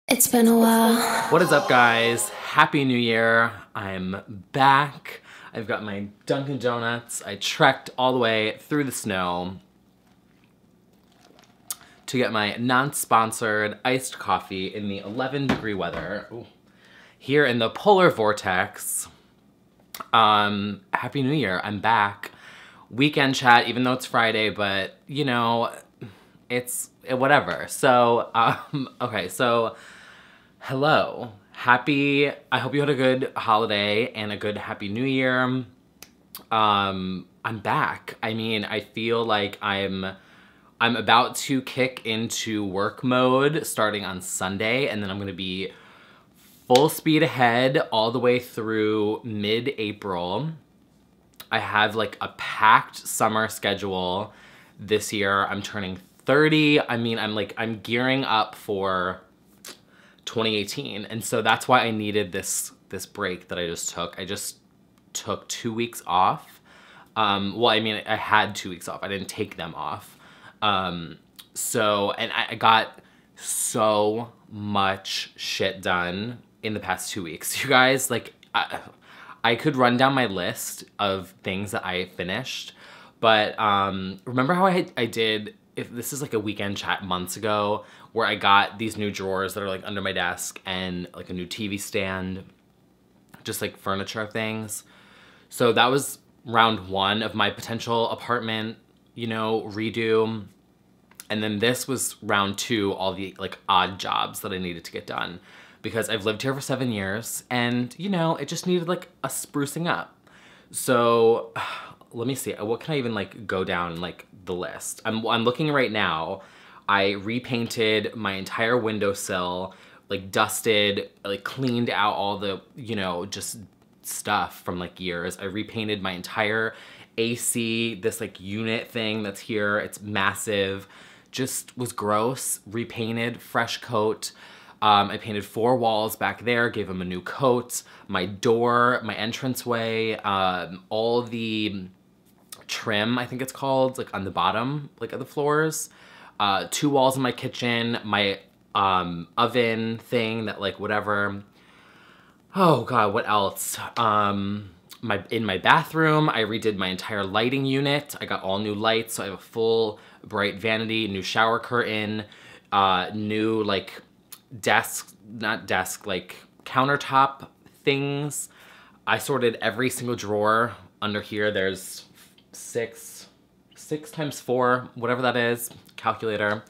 It's been a while. What is up, guys? Happy New Year. I'm back. I've got my Dunkin' Donuts. I trekked all the way through the snow to get my non-sponsored iced coffee in the 11-degree weather. Ooh. Here in the polar vortex. Happy New Year. I'm back. Weekend chat, even though it's Friday, but you know, it's whatever. So, okay, so hello. I hope you had a good holiday and a good Happy New Year. I'm back. I mean, I feel like I'm about to kick into work mode starting on Sunday, and then I'm gonna be full speed ahead all the way through mid-April. I have like a packed summer schedule this year. I'm turning 30. I mean, I'm gearing up for 2018. And so that's why I needed this break that I just took. I just took 2 weeks off. Well, I mean, I had 2 weeks off. I didn't take them off. And I got so much shit done in the past 2 weeks. You guys, like, I could run down my list of things that I finished, but remember how I did, if this is like a weekend chat months ago, where I got these new drawers that are like under my desk and like a new TV stand, just like furniture things. So that was round one of my potential apartment, you know, redo. And then this was round two, all the like odd jobs that I needed to get done. Because I've lived here for 7 years and, you know, it just needed like a sprucing up. So let me see, what can I even like go down like the list? I'm looking right now. I repainted my entire windowsill, like dusted, like cleaned out all the, you know, just stuff from like years. I repainted my entire AC, this like unit thing that's here. It's massive. Just was gross. Repainted, fresh coat. I painted 4 walls back there, gave them a new coat. My door, my entranceway, all the trim, I think it's called, like on the bottom, like of the floors. 2 walls in my kitchen, my oven thing that like whatever. Oh God, what else? In my bathroom, I redid my entire lighting unit. I got all new lights, so I have a full bright vanity, new shower curtain, new like like countertop things. I sorted every single drawer under here. There's 6 times 4, whatever that is, calculator.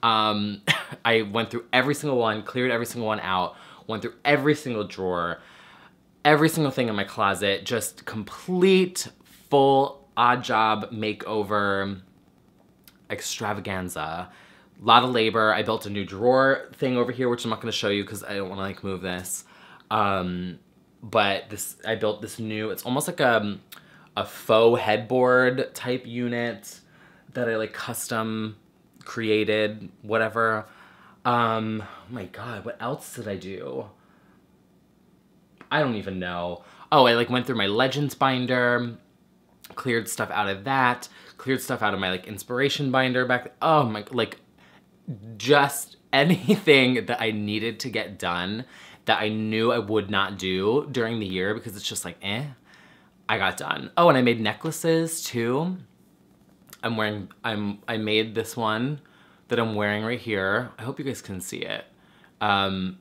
I went through every single one, cleared every single one out, went through every single drawer, every single thing in my closet, just complete, full, odd job makeover extravaganza. A lot of labor. I built a new drawer thing over here, which I'm not going to show you because I don't want to like move this. But I built this new, it's almost like a faux headboard type unit that I like custom created, whatever. Oh my God, what else did I do? I don't even know. Oh, I like went through my Legends binder, cleared stuff out of that, cleared stuff out of my like inspiration binder back. Oh my, like just anything that I needed to get done that I knew I would not do during the year because it's just like, I got done. Oh, and I made necklaces too. I made this one that I'm wearing right here. I hope you guys can see it.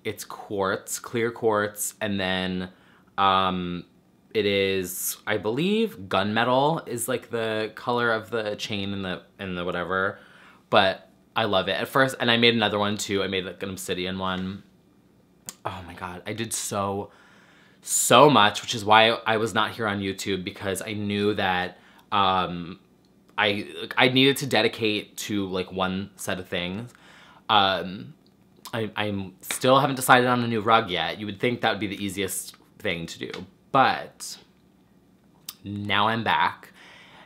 It's quartz, clear quartz, and then it is, I believe, gunmetal is like the color of the chain and the whatever, but I love it. At first, and I made another one too. I made like an obsidian one. Oh my God, I did so much, which is why I was not here on YouTube, because I knew that I needed to dedicate to like one set of things. I'm still haven't decided on a new rug yet. You would think that would be the easiest thing to do, but now I'm back.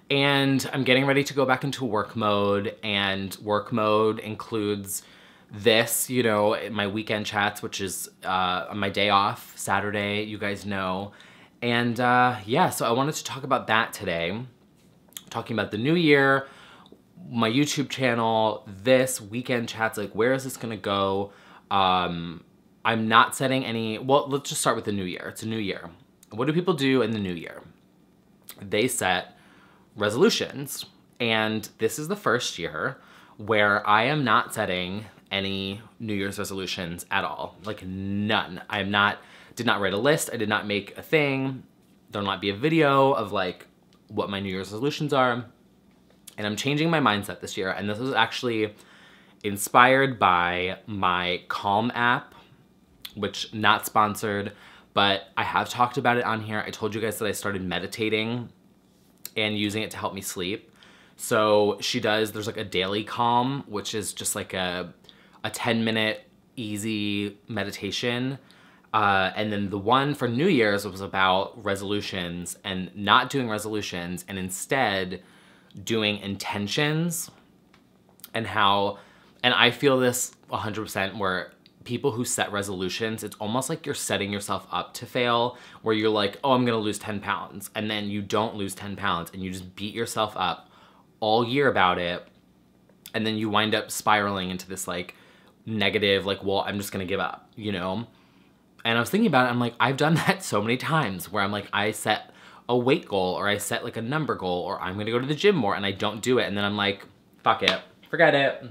And I'm getting ready to go back into work mode, and work mode includes this, you know, my weekend chats, which is my day off, Saturday, you guys know. And yeah, so I wanted to talk about that today. Talking about the new year, my YouTube channel, this weekend chats, like where is this gonna go? I'm not setting any, well, let's just start with the new year. It's a new year. What do people do in the new year? They set resolutions. And this is the first year where I am not setting any New Year's resolutions at all. Like none. Did not write a list. I did not make a thing. There'll not be a video of like what my New Year's resolutions are. And I'm changing my mindset this year. And this was actually inspired by my Calm app, which not sponsored, but I have talked about it on here. I told you guys that I started meditating and using it to help me sleep. So there's like a daily Calm, which is just like a 10-minute easy meditation. And then the one for New Year's was about resolutions and not doing resolutions and instead doing intentions and I feel this 100% where people who set resolutions, it's almost like you're setting yourself up to fail, where you're like, oh, I'm gonna lose 10 pounds. And then you don't lose 10 pounds and you just beat yourself up all year about it. And then you wind up spiraling into this like negative, like, well, I'm just gonna give up, you know? And I was thinking about it, I'm like, I've done that so many times where I'm like, I set a weight goal or I set like a number goal or I'm gonna go to the gym more and I don't do it. And then I'm like, fuck it, forget it.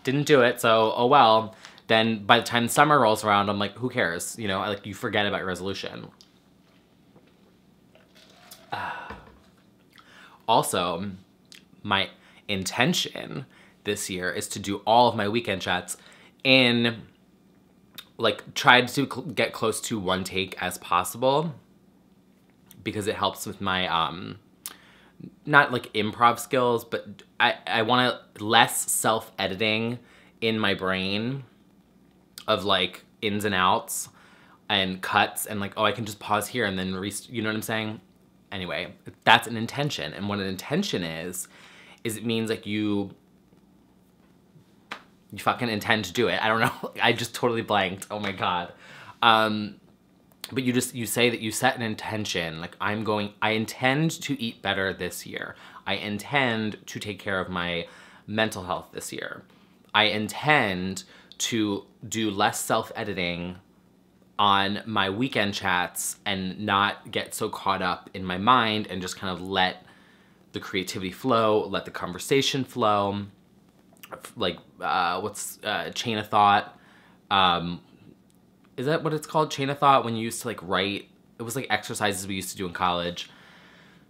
Didn't do it, so oh well. Then by the time summer rolls around, I'm like, who cares? You know, like you forget about your resolution. Also, my intention this year is to do all of my weekend chats in like try to get close to one take as possible because it helps with my not like improv skills, but I want less self-editing in my brain of like ins and outs and cuts and like, oh, I can just pause here and then you know what I'm saying? Anyway, that's an intention. And what an intention is it means like you fucking intend to do it. I don't know. I just totally blanked. Oh my God. But you say that you set an intention, like I intend to eat better this year. I intend to take care of my mental health this year. I intend to do less self-editing on my weekend chats and not get so caught up in my mind and just kind of let the creativity flow, let the conversation flow. Like, chain of thought? Is that what it's called? Chain of thought, when you used to like write, it was like exercises we used to do in college.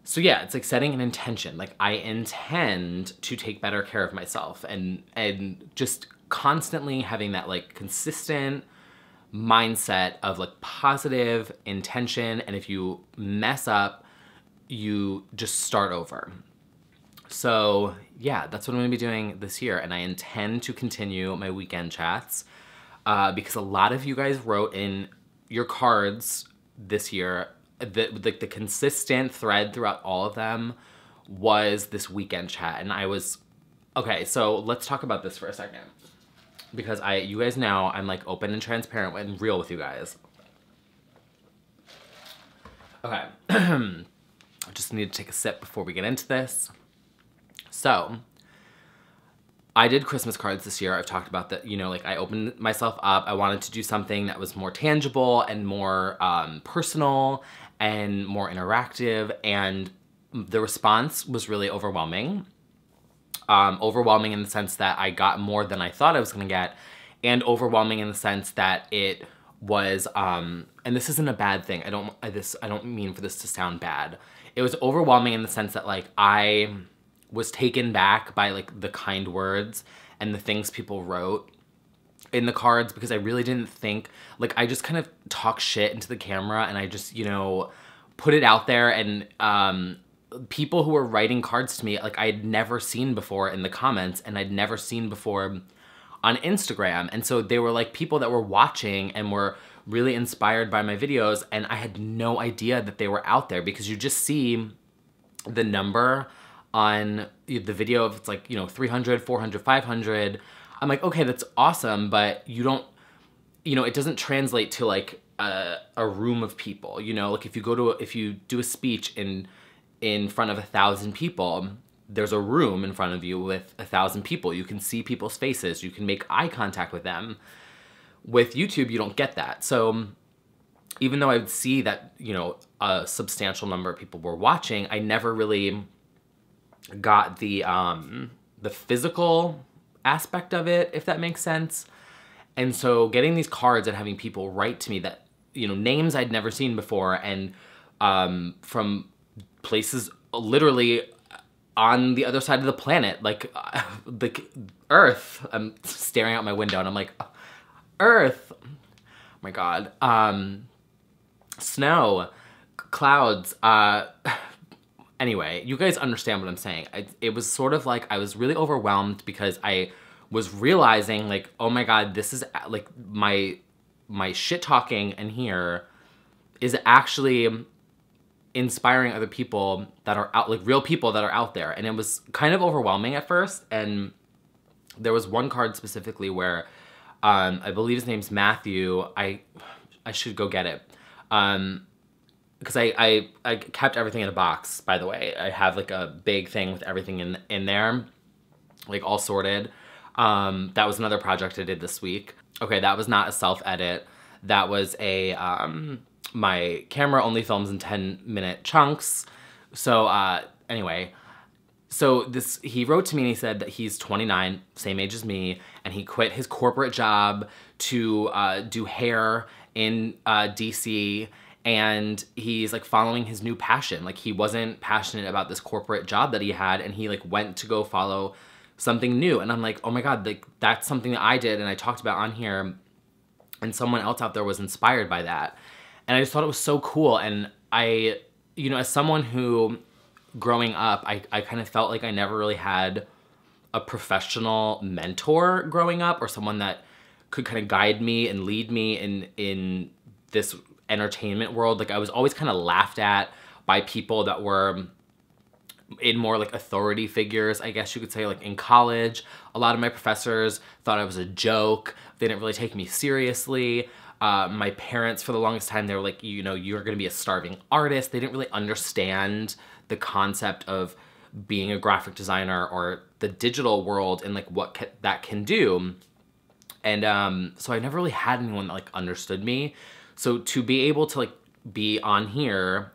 So yeah, it's like setting an intention. Like I intend to take better care of myself and just constantly having that like consistent mindset of like positive intention. And if you mess up, you just start over. So yeah, that's what I'm gonna be doing this year. And I intend to continue my weekend chats because a lot of you guys wrote in your cards this year that like the consistent thread throughout all of them was this weekend chat. And I was, okay, so let's talk about this for a second. Because you guys know I'm like open and transparent and real with you guys. Okay, I just need to take a sip before we get into this. So, I did Christmas cards this year. I've talked about that, you know, like I opened myself up. I wanted to do something that was more tangible and more personal and more interactive. And the response was really overwhelming. Overwhelming in the sense that I got more than I thought I was gonna get, and overwhelming in the sense that it was, and this isn't a bad thing. I don't mean for this to sound bad. It was overwhelming in the sense that like I was taken back by like the kind words and the things people wrote in the cards, because I really didn't think, like I just kind of talk shit into the camera and I just, you know, put it out there, and people who were writing cards to me, like I had never seen before in the comments and I'd never seen before on Instagram. And so they were like people that were watching and were really inspired by my videos, and I had no idea that they were out there, because you just see the number on the video of it's like, you know, 300, 400, 500. I'm like, okay, that's awesome, but you don't, you know, it doesn't translate to like a room of people, you know, like if you do a speech in front of 1,000 people, there's a room in front of you with 1,000 people. You can see people's faces. You can make eye contact with them. with YouTube, you don't get that. So even though I would see that, you know, a substantial number of people were watching, I never really got the physical aspect of it, if that makes sense. And so getting these cards and having people write to me that, you know, names I'd never seen before, and from places literally on the other side of the planet, like the Earth. I'm staring out my window and I'm like, Earth. Oh my God. Snow, clouds. Anyway, you guys understand what I'm saying. It was sort of like I was really overwhelmed because I was realizing, like, oh my God, this is like my shit talking in here is actually inspiring other people that are out, like real people that are out there. And it was kind of overwhelming at first. And there was one card specifically where I believe his name's Matthew. I should go get it. Because I kept everything in a box, by the way. I have like a big thing with everything in there, like all sorted. That was another project I did this week. Okay, that was not a self-edit. That was a, my camera only films in 10-minute chunks. So anyway, so he wrote to me and he said that he's 29, same age as me, and he quit his corporate job to do hair in DC, and he's like following his new passion. Like he wasn't passionate about this corporate job that he had, and he like went to go follow something new. And I'm like, oh my God, like that's something that I did and I talked about on here, and someone else out there was inspired by that. And I just thought it was so cool. And I, you know, as someone who growing up, I kind of felt like I never really had a professional mentor growing up, or someone that could kind of guide me and lead me in this entertainment world. Like I was always kind of laughed at by people that were in more like authority figures, I guess you could say. Like in college, a lot of my professors thought I was a joke. They didn't really take me seriously. My parents, for the longest time, they were like, you know, you're gonna be a starving artist. They didn't really understand the concept of being a graphic designer or the digital world and like what that can do. And so I never really had anyone that like understood me. So to be able to like be on here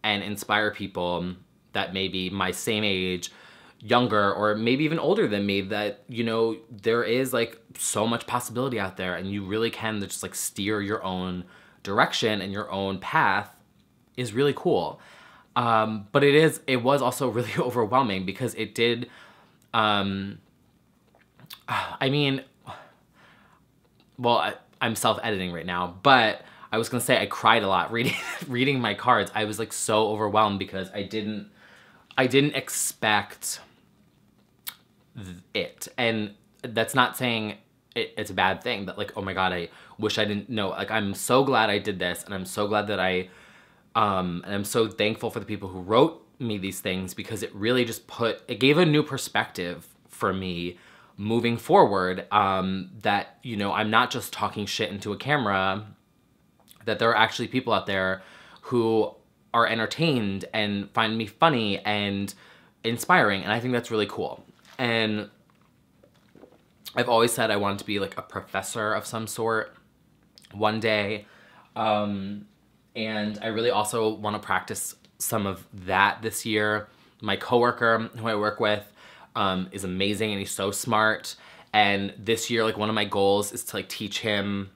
and inspire people that may be my same age, younger, or maybe even older than me, that, you know, there is like so much possibility out there and you really can just like steer your own direction and your own path, is really cool. But it was also really overwhelming because it did, I mean, well, I'm self-editing right now, but I was gonna say I cried a lot reading my cards. I was like so overwhelmed because I didn't expect it. And that's not saying it's a bad thing, that like, oh my God, I wish I didn't know. Like, I'm so glad I did this, and I'm so glad that and I'm so thankful for the people who wrote me these things, because it really just it gave a new perspective for me moving forward, that, you know, I'm not just talking shit into a camera, that there are actually people out there who are entertained and find me funny and inspiring, and I think that's really cool. And I've always said I wanted to be like a professor of some sort one day, and I really also want to practice some of that this year. My coworker who I work with is amazing, and he's so smart, and this year, like, one of my goals is to like teach him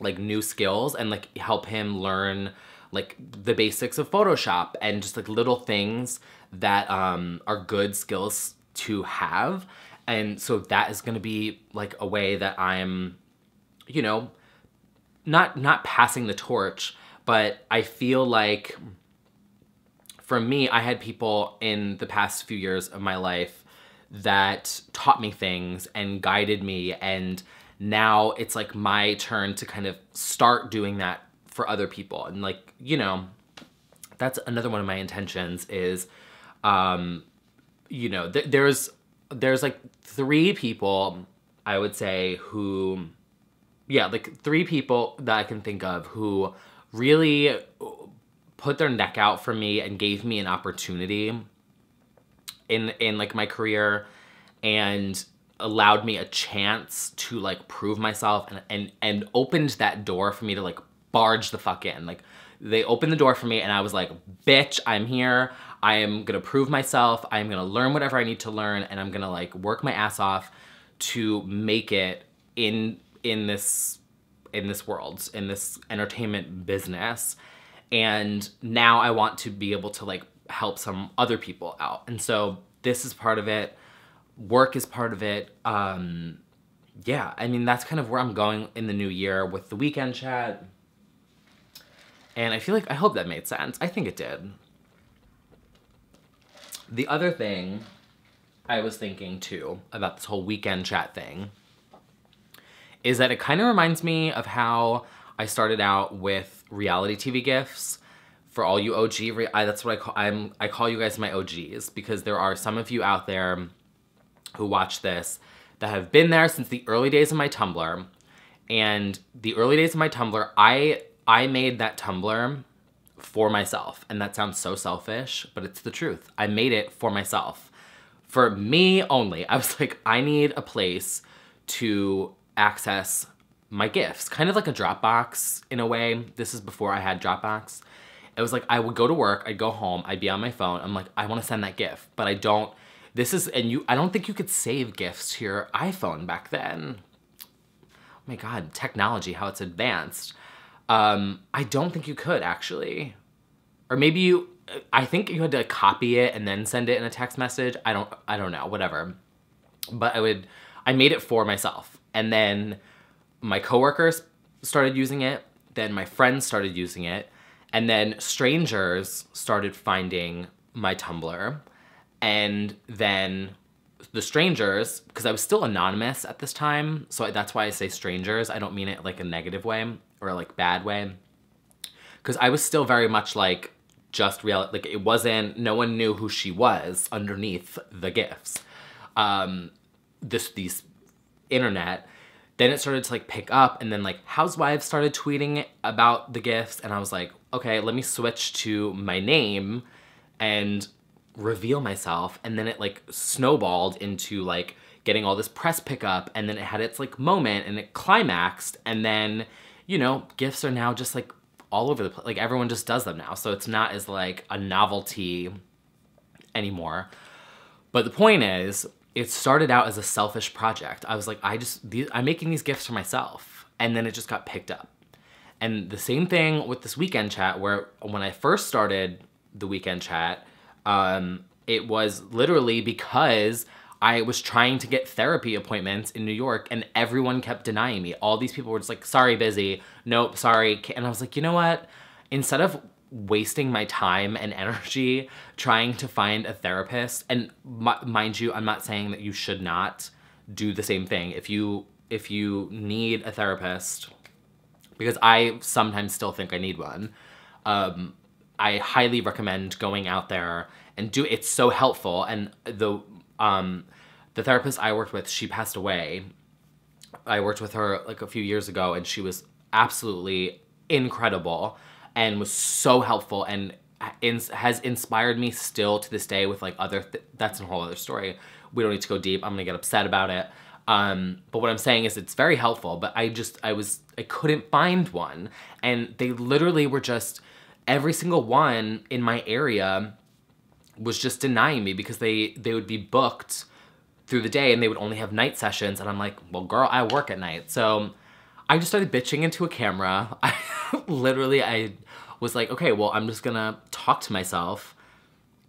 like new skills and like help him learn like the basics of Photoshop and just like little things that are good skills to have. And so that is gonna be like a way that I'm, you know, not passing the torch, but I feel like for me, I had people in the past few years of my life that taught me things and guided me, and now it's like my turn to kind of start doing that for other people. And like, you know, that's another one of my intentions is, you know, there's like 3 people, I would say, who, yeah, like 3 people that I can think of who really put their neck out for me and gave me an opportunity in like my career. And allowed me a chance to like prove myself and opened that door for me to like barge the fuck in. Like they opened the door for me and I was like, bitch, I'm here. I am gonna prove myself. I'm gonna learn whatever I need to learn and I'm gonna like work my ass off to make it in this world, in this entertainment business. And now I want to be able to like help some other people out. And so this is part of it. Work is part of it. Yeah, I mean, that's kind of where I'm going in the new year with the Weekend Chat. And I feel like, I hope that made sense. I think it did. The other thing I was thinking too about this whole Weekend Chat thing is that it kind of reminds me of how I started out with reality TV gifts. For all you OG, that's what I call you guys my OGs, because there are some of you out there who watch this that have been there since the early days of my Tumblr. And the early days of my Tumblr, I made that Tumblr for myself. And that sounds so selfish, but it's the truth. I made it for myself. For me only. I was like, I need a place to access my gifts. Kind of like a Dropbox in a way. This is before I had Dropbox. It was like, I would go to work, I'd go home, I'd be on my phone. I'm like, I want to send that gift, but I don't. I don't think you could save gifts to your iPhone back then. Oh my God, technology, how it's advanced. I don't think you could actually. Or maybe I think you had to copy it and then send it in a text message. I don't know, whatever. But I made it for myself. And then my coworkers started using it. Then my friends started using it. And then strangers started finding my Tumblr. And then the strangers, because I was still anonymous at this time, so that's why I say strangers. I don't mean it like a negative way or like bad way. Because I was still very much like just real, like it wasn't, no one knew who she was underneath the gifts. These internet. Then it started to like pick up, and then like housewives started tweeting about the gifts, and I was like, okay, let me switch to my name and reveal myself. And then it like snowballed into like getting all this press pickup, and then it had its like moment and it climaxed, and then, you know, gifts are now just like all over the place. Like everyone just does them now, so it's not as like a novelty anymore. But the point is, it started out as a selfish project. I was like, I'm making these gifts for myself. And then it just got picked up. And the same thing with this Weekend Chat, where when I first started the Weekend Chat, it was literally because I was trying to get therapy appointments in New York and everyone kept denying me. All these people were just like, sorry, busy. Nope, sorry. And I was like, you know what? Instead of wasting my time and energy trying to find a therapist, and mind you, I'm not saying that you should not do the same thing. If you need a therapist, because I sometimes still think I need one, I highly recommend going out there and it's so helpful. And the therapist I worked with, she passed away. I worked with her like a few years ago, and she was absolutely incredible and was so helpful and has inspired me still to this day with like that's a whole other story. We don't need to go deep. I'm gonna get upset about it. But what I'm saying is it's very helpful, but I couldn't find one. And they literally were just, every single one in my area was just denying me because they would be booked through the day and they would only have night sessions. And I'm like, well, girl, I work at night. So I just started bitching into a camera. I was like, okay, well, I'm just gonna talk to myself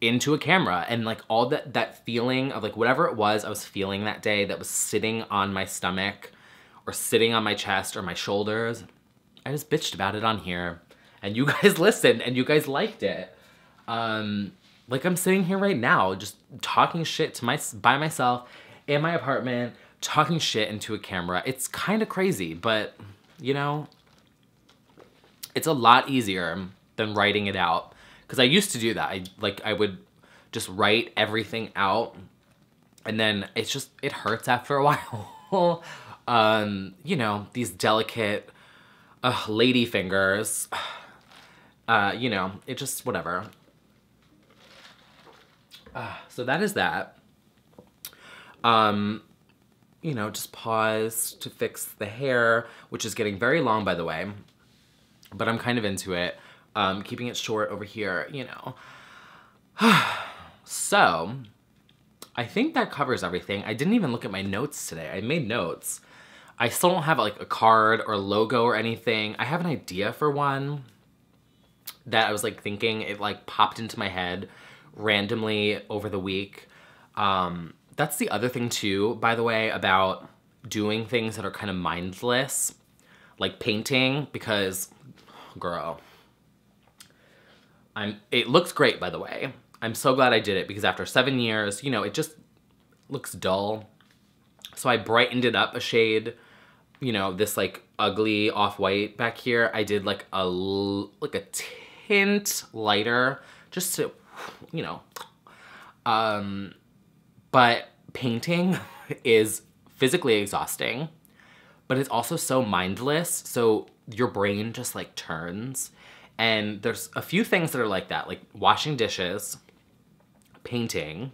into a camera. And like all that feeling of like whatever it was I was feeling that day that was sitting on my stomach or sitting on my chest or my shoulders, I just bitched about it on here. And you guys listened and you guys liked it. Like I'm sitting here right now just talking shit by myself in my apartment, talking shit into a camera. It's kind of crazy, but you know, it's a lot easier than writing it out. Because I used to do that. I would just write everything out, and then it hurts after a while. You know, these delicate lady fingers. You know, it just, whatever. So that is that. you know, just pause to fix the hair, which is getting very long, by the way. But I'm kind of into it. Keeping it short over here, you know. So, I think that covers everything. I didn't even look at my notes today. I made notes. I still don't have like a card or logo or anything. I have an idea for one that I was like thinking, it like popped into my head randomly over the week. That's the other thing too, by the way, about doing things that are kind of mindless, like painting, because girl, it looks great, by the way. I'm so glad I did it because after 7 years, you know, it just looks dull. So I brightened it up a shade, you know, this like ugly off-white back here. I did like a tint lighter just to, you know, but painting is physically exhausting, but it's also so mindless. So your brain just like turns. And there's a few things that are like that, like washing dishes, painting,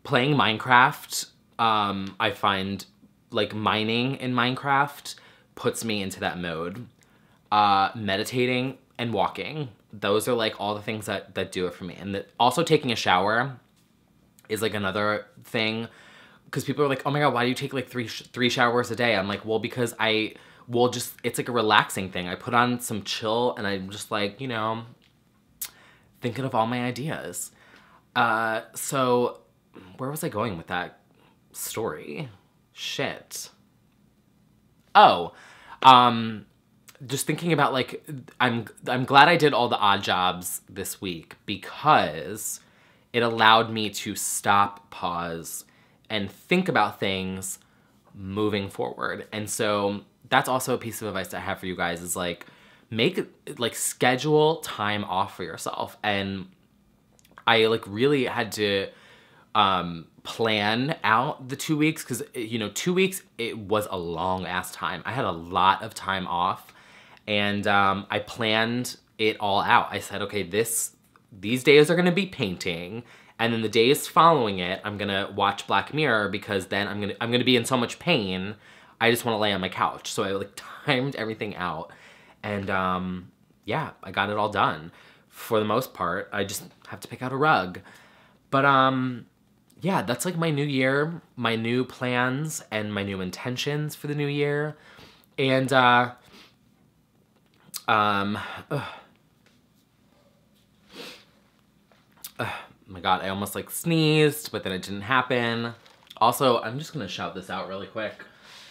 playing Minecraft. I find like mining in Minecraft puts me into that mode. Meditating and walking. Those are like all the things that do it for me. And also taking a shower is like another thing. Because people are like, oh my God, why do you take like three showers a day? I'm like, well, because it's like a relaxing thing. I put on some chill and I'm just like, you know, thinking of all my ideas. So where was I going with that story? Shit. Oh, just thinking about like, I'm glad I did all the odd jobs this week because it allowed me to stop, pause, and think about things moving forward. And so that's also a piece of advice I have for you guys is like, schedule time off for yourself. And I like really had to plan out the 2 weeks because, you know, 2 weeks, it was a long ass time. I had a lot of time off and I planned it all out. I said, okay, these days are gonna be painting, and then the days following it, I'm gonna watch Black Mirror because then I'm gonna be in so much pain, I just wanna lay on my couch. So I like timed everything out, and yeah, I got it all done. For the most part, I just have to pick out a rug. But yeah, that's like my new year, my new plans, and my new intentions for the new year. And my God, I almost like sneezed, but then it didn't happen. Also, I'm just gonna shout this out really quick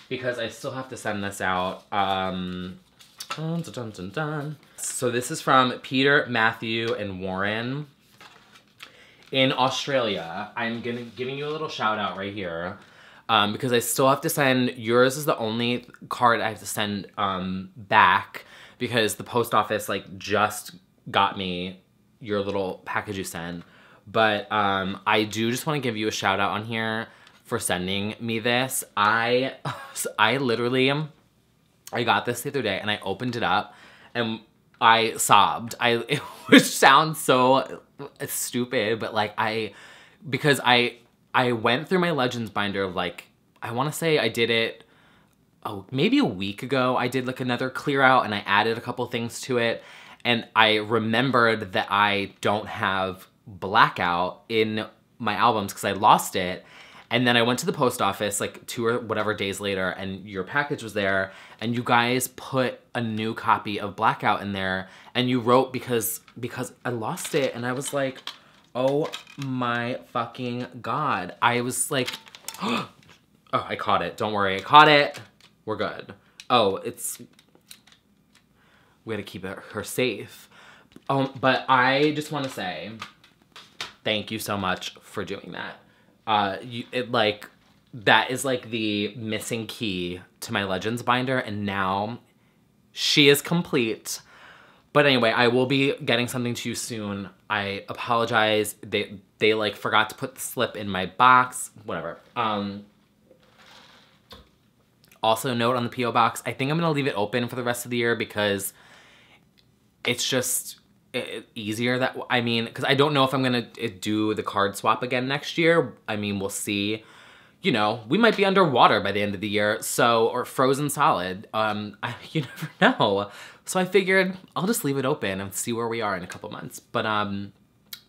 because I still have to send this out. Dun, dun, dun, dun, dun. So this is from Peter, Matthew, and Warren in Australia. I'm giving you a little shout out right here because I still have to send, yours is the only card I have to send back because the post office like just got me your little package you sent. But I do just want to give you a shout out on here for sending me this. I literally, I got this the other day and I opened it up and I sobbed. Which sounds so stupid, but like because I went through my Legends binder of like, I want to say I did it, maybe a week ago. I did like another clear out and I added a couple things to it. And I remembered that I don't have Blackout in my albums because I lost it. And then I went to the post office like 2 or whatever days later and your package was there and you guys put a new copy of Blackout in there and you wrote because I lost it and I was like, oh my fucking God. I was like, oh, I caught it. Don't worry, I caught it. We're good. Oh, we gotta keep her safe. But I just want to say thank you so much for doing that. That is like the missing key to my Legends binder, and now she is complete. But anyway, I will be getting something to you soon. I apologize. They like forgot to put the slip in my box. Whatever. Also, note on the P.O. box, I think I'm gonna leave it open for the rest of the year because it's just easier that, I mean, because I don't know if I'm gonna do the card swap again next year. I mean, we'll see. you know, we might be underwater by the end of the year, so, or frozen solid. You never know. So I figured I'll just leave it open and see where we are in a couple months. But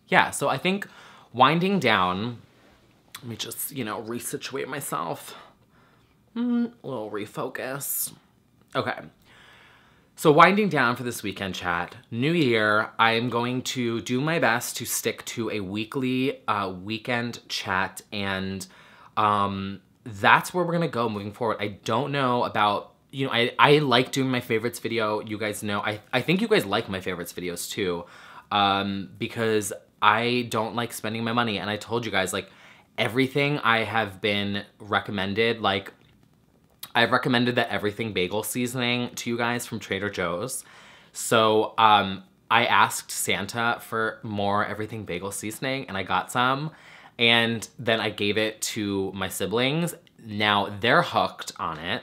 yeah, so I think winding down, let me just, you know, resituate myself. A little refocus. Okay. So winding down for this weekend chat, new year, I'm going to do my best to stick to a weekly weekend chat, and that's where we're gonna go moving forward. I don't know about, you know, I like doing my favorites video. You guys know, I think you guys like my favorites videos too, because I don't like spending my money, and I told you guys, like, everything I have been recommended, like, I've recommended that everything bagel seasoning to you guys from Trader Joe's. So I asked Santa for more everything bagel seasoning, and I got some. And then I gave it to my siblings. Now they're hooked on it.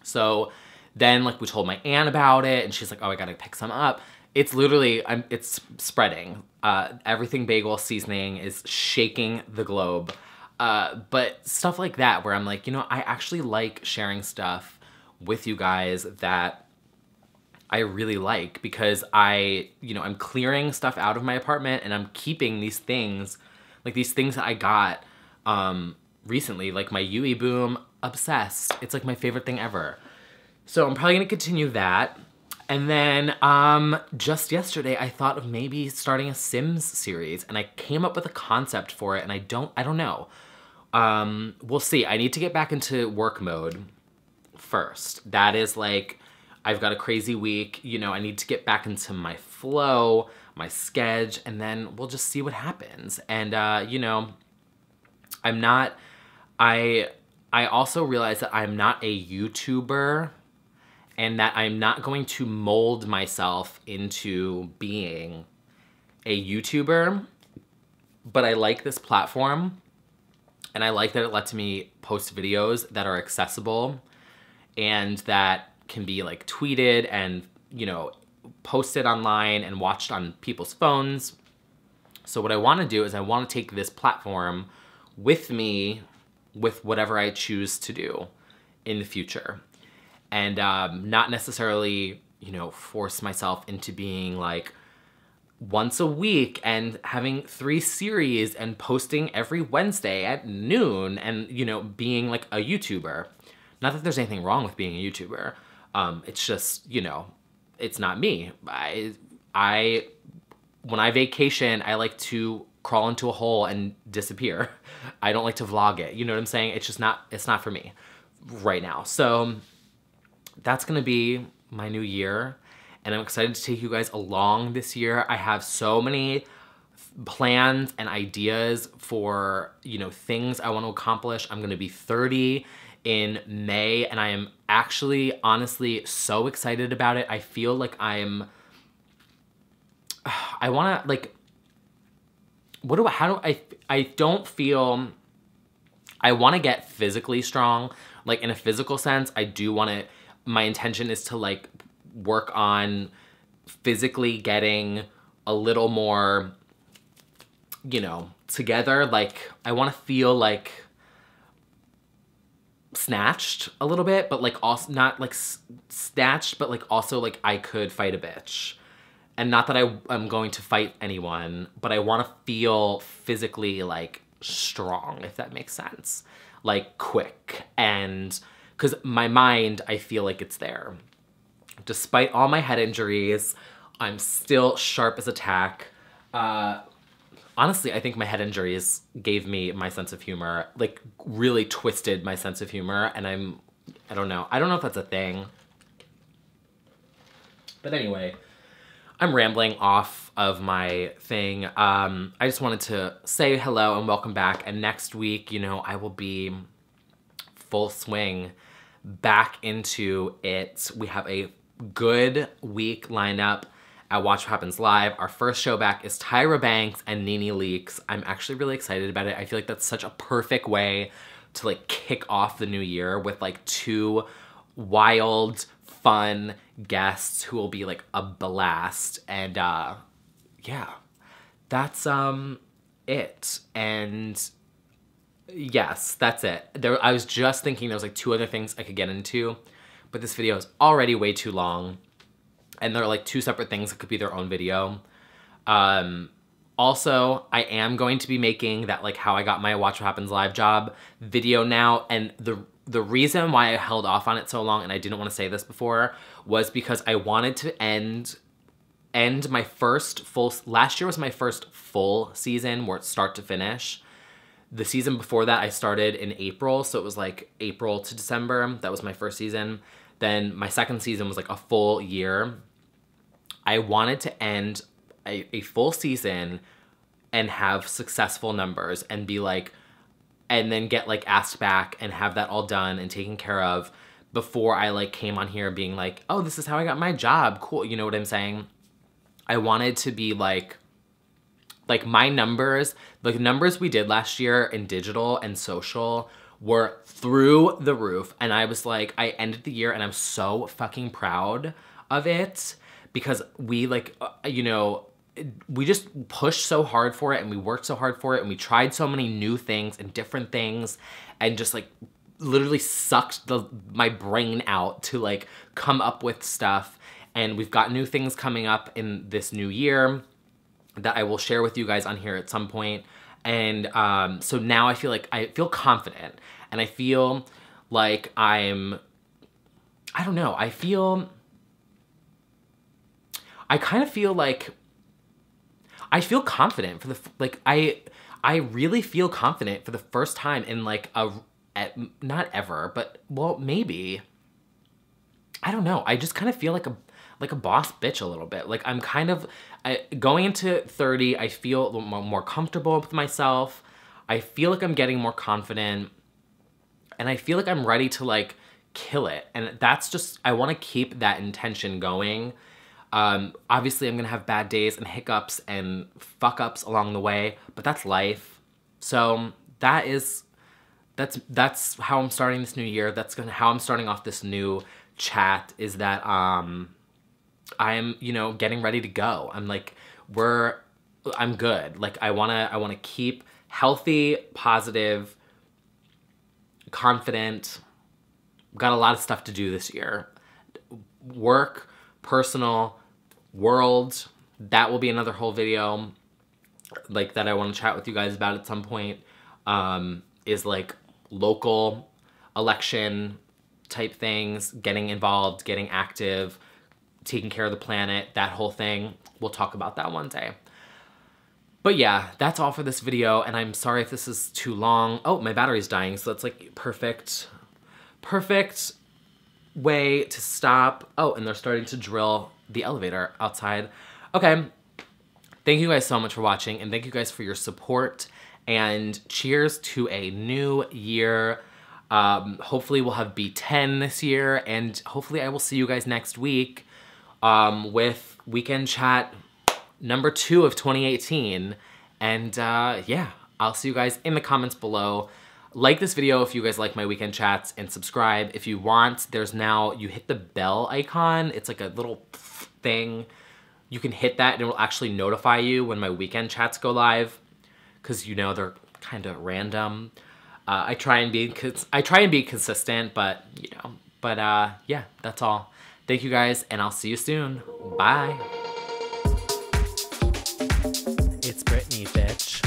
So then, like, we told my aunt about it, and she's like, oh, I gotta pick some up. It's literally, it's spreading. Everything bagel seasoning is shaking the globe. But stuff like that where I'm like, you know, I actually like sharing stuff with you guys that I really like, because you know, I'm clearing stuff out of my apartment, and I'm keeping these things, like these things that I got recently, like my Yui Boom, obsessed. It's like my favorite thing ever. So I'm probably gonna continue that. And then just yesterday, I thought of maybe starting a Sims series, and I came up with a concept for it, and I don't know. We'll see. I need to get back into work mode first. That is, like, I've got a crazy week, you know, I need to get back into my flow, my schedule, and then we'll just see what happens. And, you know, I also realize that I'm not a YouTuber, and that I'm not going to mold myself into being a YouTuber, but I like this platform, and I like that it lets me post videos that are accessible and that can be, like, tweeted and, you know, posted online and watched on people's phones. So what I want to do is I want to take this platform with me with whatever I choose to do in the future. And not necessarily, you know, force myself into being, like, once a week and having 3 series and posting every Wednesday at noon and, you know, being like a YouTuber. Not that there's anything wrong with being a YouTuber. It's just, you know, it's not me. When I vacation, I like to crawl into a hole and disappear. I don't like to vlog it. You know what I'm saying? It's just not, it's not for me right now. So that's gonna be my new year. And I'm excited to take you guys along this year. I have so many plans and ideas for, you know, things I want to accomplish. I'm going to be 30 in May, and I am actually, honestly, so excited about it. I feel like I want to, like, I don't feel, I want to get physically strong. Like, in a physical sense, I do want to, my intention is to, like, work on physically getting a little more, you know, together. Like, I want to feel, like, snatched a little bit, but, like, also not, like, snatched, but, like, also, like, I could fight a bitch. And not that I'm going to fight anyone, but I want to feel physically, like, strong, if that makes sense. Like, quick. And because my mind, I feel like it's there. Despite all my head injuries, I'm still sharp as a tack. Honestly, I think my head injuries gave me my sense of humor, like, really twisted my sense of humor, and I don't know if that's a thing. But anyway, I'm rambling off of my thing. I just wanted to say hello and welcome back, and next week, you know, I will be full swing back into it. We have a good week lined up at Watch What Happens Live. Our first show back is Tyra Banks and NeNe Leakes. I'm actually really excited about it. I feel like that's such a perfect way to, like, kick off the new year with, like, 2 wild, fun guests who will be, like, a blast. And yeah, that's it. And Yes, that's it. I was just thinking there was like 2 other things I could get into, but this video is already way too long, and they're like 2 separate things that could be their own video. Also, I am going to be making that like how I got my Watch What Happens Live job video now, and the reason why I held off on it so long, and I didn't want to say this before, was because I wanted to end my first full, last year was my first full season where it's start to finish. The season before that I started in April, so it was like April to December. That was my first season. Then my second season was like a full year. I wanted to end a full season and have successful numbers and be like, and then get like asked back and have that all done and taken care of before I like came on here being like, oh, this is how I got my job. Cool. You know what I'm saying? I wanted to be like my numbers, the numbers we did last year in digital and social were through the roof. And I was like, I ended the year and I'm so fucking proud of it because we like, you know, we just pushed so hard for it and we worked so hard for it and we tried so many new things and different things and just like literally sucked my brain out to like come up with stuff. And we've got new things coming up in this new year that I will share with you guys on here at some point. And so now I feel confident and I feel like I kind of feel like I feel confident for I really feel confident for the first time in like not ever, but well, maybe. I don't know. I just kind of feel like a boss bitch a little bit. Like I'm kind of going into 30, I feel more comfortable with myself. I feel like I'm getting more confident and I feel like I'm ready to like kill it. And that's just, I want to keep that intention going. Obviously I'm gonna have bad days and hiccups and fuck ups along the way, but that's life. So that's how I'm starting this new year. That's how I'm starting off this new chat, is that I'm, you know, getting ready to go. I'm like, I'm good. Like I wanna keep healthy, positive, confident. Got a lot of stuff to do this year. Work, personal, world, that will be another whole video like that I want to chat with you guys about at some point, is like local election type things, getting involved, getting active, taking care of the planet, that whole thing. We'll talk about that one day. But yeah, that's all for this video, and I'm sorry if this is too long. Oh, my battery's dying, so that's like perfect way to stop. Oh, and they're starting to drill the elevator outside. Okay, thank you guys so much for watching, and thank you guys for your support, and cheers to a new year. Hopefully we'll have B10 this year, and hopefully I will see you guys next week with Weekend Chat number 2 of 2018. And yeah, I'll see you guys in the comments below. Like this video if you guys like my weekend chats, and subscribe if you want. There's now, you hit the bell icon. It's like a little thing. You can hit that and it will actually notify you when my weekend chats go live, because you know they're kind of random. I try and be consistent, but you know, yeah, that's all. Thank you guys, and I'll see you soon. Bye. It's Brittany, bitch.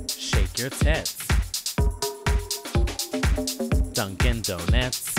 Shake your tits. Dunkin' Donuts.